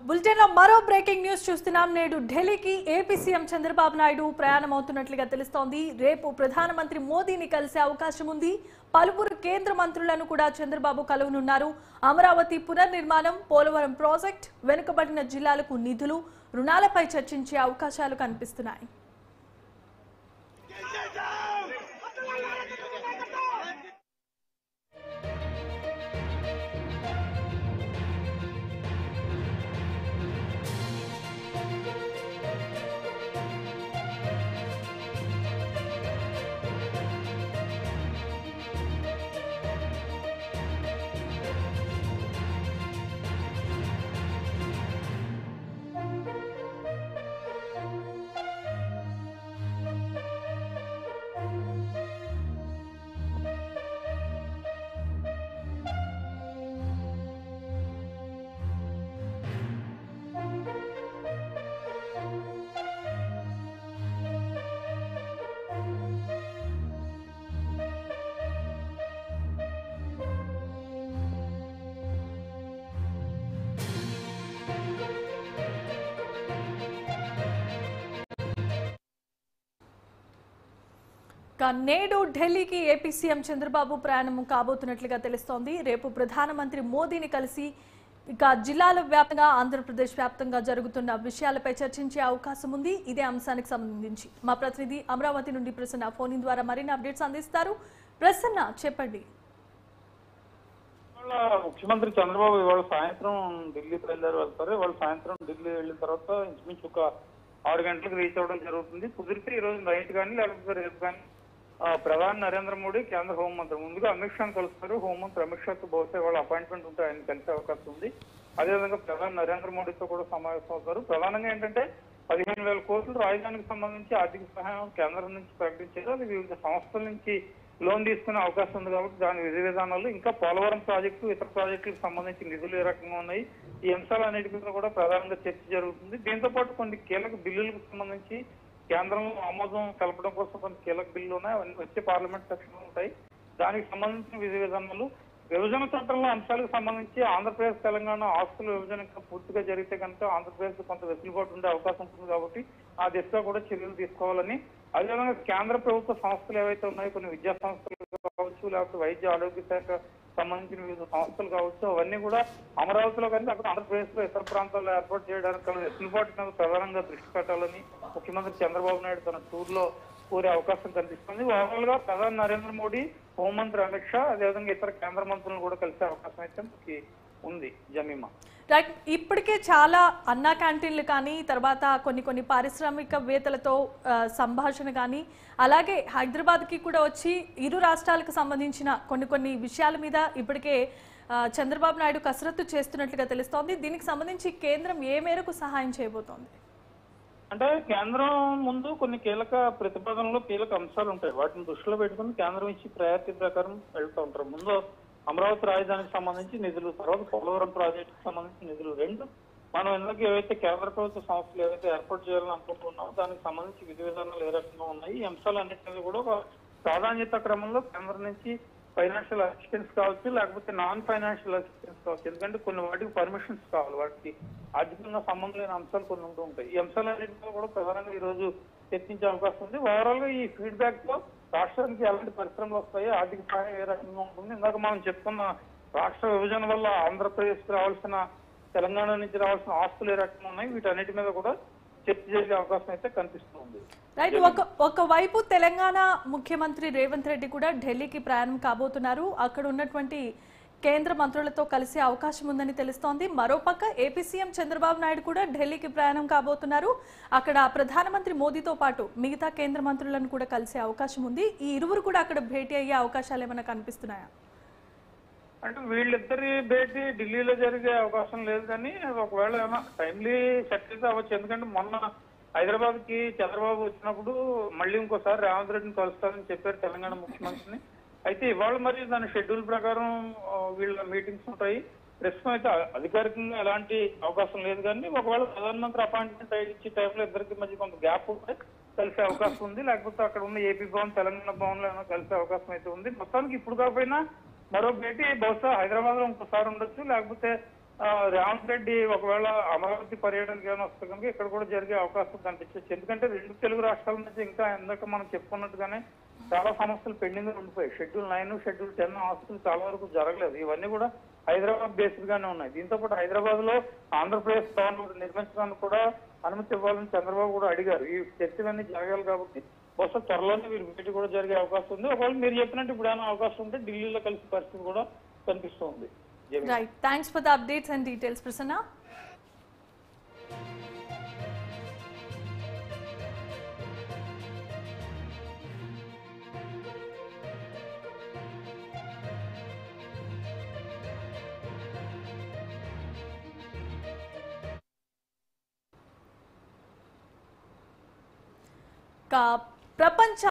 Bulletin లో మరో breaking news చూస్తున్నాం. నేడు ఢిల్లీకి ఏపీ సీఎం చంద్రబాబు నాయుడు ప్రయాణమవుతున్నట్లుగా తెలుస్తోంది. రేపు ప్రధానమంత్రి మోదీని కలిసే అవకాశం ఉంది. పలువురు కేంద్ర మంత్రులను కూడా చంద్రబాబు కలవనున్నారు. అమరావతి పునర్నిర్మాణం, పోలవరం ప్రాజెక్ట్, వెనుకబడిన జిల్లాలకు నిధులు, రుణాలపై చర్చించే అవకాశాలు కనిపిస్తున్నాయి. నేడు ఢిల్లీకి ఏపీ సీఎం చంద్రబాబు ప్రయాణం కాబోతున్నట్లుగా తెలుస్తోంది. రేపు ప్రధానమంత్రి మోదీని కలిసి జిల్లాల వ్యాప్తంగా, ఆంధ్రప్రదేశ్ వ్యాప్తంగా జరుగుతున్న విషయాలపై చర్చించే అవకాశం ఉంది. ఇదే అంశానికి సంబంధించి మా ప్రతినిధి అమరావతి నుండి ప్రసన్న ఫోన్ ద్వారా మరిన్ని అప్డేట్స్ అందిస్తారు. ప్రసన్న, చెప్పండి. ముఖ్యమంత్రి చంద్రబాబు ఇవాళ సాయంత్రం ఢిల్లీ బయలుదేరి వెళ్తారు. ఇవాళ సాయంత్రం ఢిల్లీ వెళ్ళిన తర్వాత ఇంచుమించు ఒక 6 గంటలకు రీచ్ అవ్వడం జరుగుతుంది. కుదిరితే ఈ రోజు నైట్ కానీ లేకపోతే రేపు కానీ ప్రధాని నరేంద్ర మోడీ, కేంద్ర హోంమంత్రి ముందుగా అమిత్ షాను కలుస్తారు. హోంమంత్రి అమిత్ షాతో బహుశా వాళ్ళ అపాయింట్మెంట్ ఉంటే ఆయన కలిసే అవకాశం ఉంది. అదేవిధంగా ప్రధాని నరేంద్ర మోడీతో కూడా సమావేశం అవుతారు. ప్రధానంగా ఏంటంటే 15,000 కోట్లు రాజధానికి సంబంధించి ఆర్థిక సహాయం కేంద్రం నుంచి ప్రకటించారు. అది వివిధ సంస్థల నుంచి లోన్ తీసుకునే అవకాశం ఉంది కాబట్టి దాని విధి విధానాలు, ఇంకా పోలవరం ప్రాజెక్టు, ఇతర ప్రాజెక్టులకు సంబంధించి నిధులు ఏ రకంగా ఉన్నాయి, ఈ అంశాలన్నిటి మీద కూడా ప్రధానంగా చర్చ జరుగుతుంది. దీంతో పాటు కొన్ని కీలక బిల్లులకు సంబంధించి కేంద్రంలో ఆమోదం కలపడం కోసం కొన్ని కీలక బిల్లులు ఉన్నాయి. అవన్నీ వచ్చే పార్లమెంట్ సెక్షన్లు ఉంటాయి. దానికి సంబంధించిన విధి విధానాలు, విభజన చట్టంలో అంశాలకు సంబంధించి ఆంధ్రప్రదేశ్, తెలంగాణ ఆస్తుల విభజన పూర్తిగా జరిగితే కనుక ఆంధ్రప్రదేశ్ కొంత వెసులుబాటు ఉండే అవకాశం ఉంటుంది కాబట్టి ఆ దిశగా కూడా చర్యలు తీసుకోవాలని, అదేవిధంగా కేంద్ర ప్రభుత్వ సంస్థలు ఏవైతే ఉన్నాయో కొన్ని విద్యా సంస్థలు కావచ్చు, లేకపోతే వైద్య ఆరోగ్య శాఖ సంబంధించిన వివిధ సంస్థలు కావచ్చు, అవన్నీ కూడా అమరావతిలో కానీ అక్కడ ఆంధ్రప్రదేశ్ లో ఇతర ప్రాంతాల్లో ఏర్పాటు చేయడానికి వెసులుబాటు మీద ప్రధానంగా దృష్టి పెట్టాలని ముఖ్యమంత్రి చంద్రబాబు నాయుడు తన టూర్ లో కోరే అవకాశం కనిపిస్తుంది. ఓవరాల్ గా ప్రధాని నరేంద్ర మోడీ, హోంమంత్రి అమిత్ షా, అదేవిధంగా ఇతర కేంద్ర మంత్రులను కూడా కలిసే అవకాశం అయితే ఉంది. Jemimah, right. ఇప్పటికే చాలా అన్నా క్యాంటీన్లు కానీ, తర్వాత కొన్ని పారిశ్రామికవేత్తలతో సంభాషణ కానీ, అలాగే హైదరాబాద్కి కూడా వచ్చి ఇరు రాష్ట్రాలకు సంబంధించిన కొన్ని విషయాల మీద ఇప్పటికే చంద్రబాబు నాయుడు కసరత్తు చేస్తున్నట్లుగా తెలుస్తోంది. దీనికి సంబంధించి కేంద్రం ఏ మేరకు సహాయం చేయబోతోంది? అంటే కేంద్రం ముందు కొన్ని కీలక ప్రతిపాదనలు, కీలక అంశాలు ఉంటాయి. వాటిని దృష్టిలో పెట్టుకుని కేంద్రం ఇచ్చి ప్రయారిటీ ప్రకారం వెళ్తూ ఉంటారు. ముందు అమరావతి రాజధానికి సంబంధించి నిధులు, తర్వాత పోలవరం ప్రాజెక్టుకు సంబంధించి నిధులు. రెండు మనం ఇందులో ఏవైతే కేంద్ర ప్రభుత్వ సంస్థలు ఏవైతే ఏర్పాటు చేయాలని అనుకుంటున్నామో దానికి సంబంధించి విధి విధానాలు ఏ రకంగా ఉన్నాయి, ఈ అంశాలన్నింటినీ కూడా ఒక ప్రాధాన్యత క్రమంలో కేంద్రం నుంచి ఫైనాన్షియల్ అసిస్టెన్స్ కావచ్చు, లేకపోతే నాన్ ఫైనాన్షియల్ అసిస్టెన్స్ కావచ్చు. ఎందుకంటే కొన్ని వాటికి పర్మిషన్స్ కావాలి, వాటికి ఆర్థికంగా సంబంధం లేని అంశాలు కొన్ని ఉంటూ ఉంటాయి. ఈ అంశాలన్నింటిలో కూడా ప్రధానంగా ఈ రోజు చర్చించే అవకాశం ఉంది. ఓవరాల్ గా ఈ ఫీడ్బ్యాక్ తో రాష్ట్రానికి ఎలాంటి పరిశ్రమలు వస్తాయి, ఆర్థిక సహాయం ఏ రకంగా ఉంటుంది, ఇందాక మనం చెప్పుకున్న రాష్ట్ర విభజన వల్ల ఆంధ్రప్రదేశ్ రావాల్సిన, తెలంగాణ నుంచి రావాల్సిన ఆస్తులు ఏ రకంగా ఉన్నాయి, వీటన్నిటి మీద కూడా చర్చ చేసే అవకాశం అయితే కనిపిస్తుంది. రైట్. ఒకవైపు తెలంగాణ ముఖ్యమంత్రి రేవంత్ రెడ్డి కూడా ఢిల్లీకి ప్రయాణం కాబోతున్నారు. అక్కడ ఉన్నటువంటి కేంద్ర మంత్రులతో కలిసే అవకాశం ఉందని తెలుస్తోంది. మరోపక్క ఏపీ సీఎం చంద్రబాబు నాయుడు కూడా ఢిల్లీకి ప్రయాణం కాబోతున్నారు. అక్కడ ప్రధానమంత్రి మోదీతో పాటు మిగతా కేంద్ర మంత్రులను కూడా కలిసే అవకాశం ఉంది. ఈ ఇరువురు కూడా అక్కడ భేటీ అయ్యే అవకాశాలు ఏమైనా కనిపిస్తున్నాయా? అంటే వీళ్ళిద్దరి భేటీ ఢిల్లీలో జరిగే అవకాశం లేదు, కానీ ఒకవేళ ఏమైనా టైమ్లీ సెటిల్ అవ్వచ్చు. ఎందుకంటే మొన్న హైదరాబాద్ కి చంద్రబాబు వచ్చినప్పుడు మళ్ళీ ఇంకోసారి రేవంత్ రెడ్డిని కలుస్తారని చెప్పారు తెలంగాణ ముఖ్యమంత్రిని. అయితే ఇవాళ మరి దాని షెడ్యూల్ ప్రకారం వీళ్ళ మీటింగ్స్ ఉంటాయి. ప్రస్తుతం అయితే అధికారికంగా ఎలాంటి అవకాశం లేదు, కానీ ఒకవేళ ప్రధానమంత్రి అపాయింట్మెంట్ ఇచ్చే టైంలో ఇద్దరికి మధ్య కొంత గ్యాప్ ఉంటే కలిసే అవకాశం ఉంది. లేకపోతే అక్కడ ఉన్న ఏపీ భవన్, తెలంగాణ భవన్ లో ఏమైనా కలిసే అవకాశం అయితే ఉంది. మొత్తానికి ఇప్పుడు కాకపోయినా మరో భేటీ బహుశా హైదరాబాద్ లో ఇంకోసారి ఉండొచ్చు, లేకపోతే రేవంత్ రెడ్డి ఒకవేళ అమరావతి పర్యటనకి ఏమైనా వస్తే కనుక ఇక్కడ కూడా జరిగే అవకాశం కనిపించవచ్చు. ఎందుకంటే రెండు తెలుగు రాష్ట్రాల మధ్య ఇంకా ఇందాక మనం చెప్పుకున్నట్టుగానే చాలా సమస్యలు పెండింగ్ ఉండిపోయాయి. షెడ్యూల్ 9, షెడ్యూల్ 10 ఆస్తులు చాలా వరకు జరగలేదు. ఇవన్నీ కూడా హైదరాబాద్ బేస్డ్ గానే ఉన్నాయి. దీంతో పాటు హైదరాబాద్ లో ఆంధ్రప్రదేశ్ భవన్ నిర్మించడానికి కూడా అనుమతి ఇవ్వాలని చంద్రబాబు కూడా అడిగారు. ఈ చర్చలన్నీ జరగాలి కాబట్టి బహుశా త్వరలోనే వీరి భేటీ కూడా జరిగే అవకాశం ఉంది. ఒకవేళ మీరు చెప్పినట్టు ఇప్పుడు ఏమైనా అవకాశం ఉంటే ఢిల్లీలో కలిసి పరిస్థితి కూడా కనిపిస్తుంది. Right. Thanks for the updates and details, Prasanna. ప్రపంచ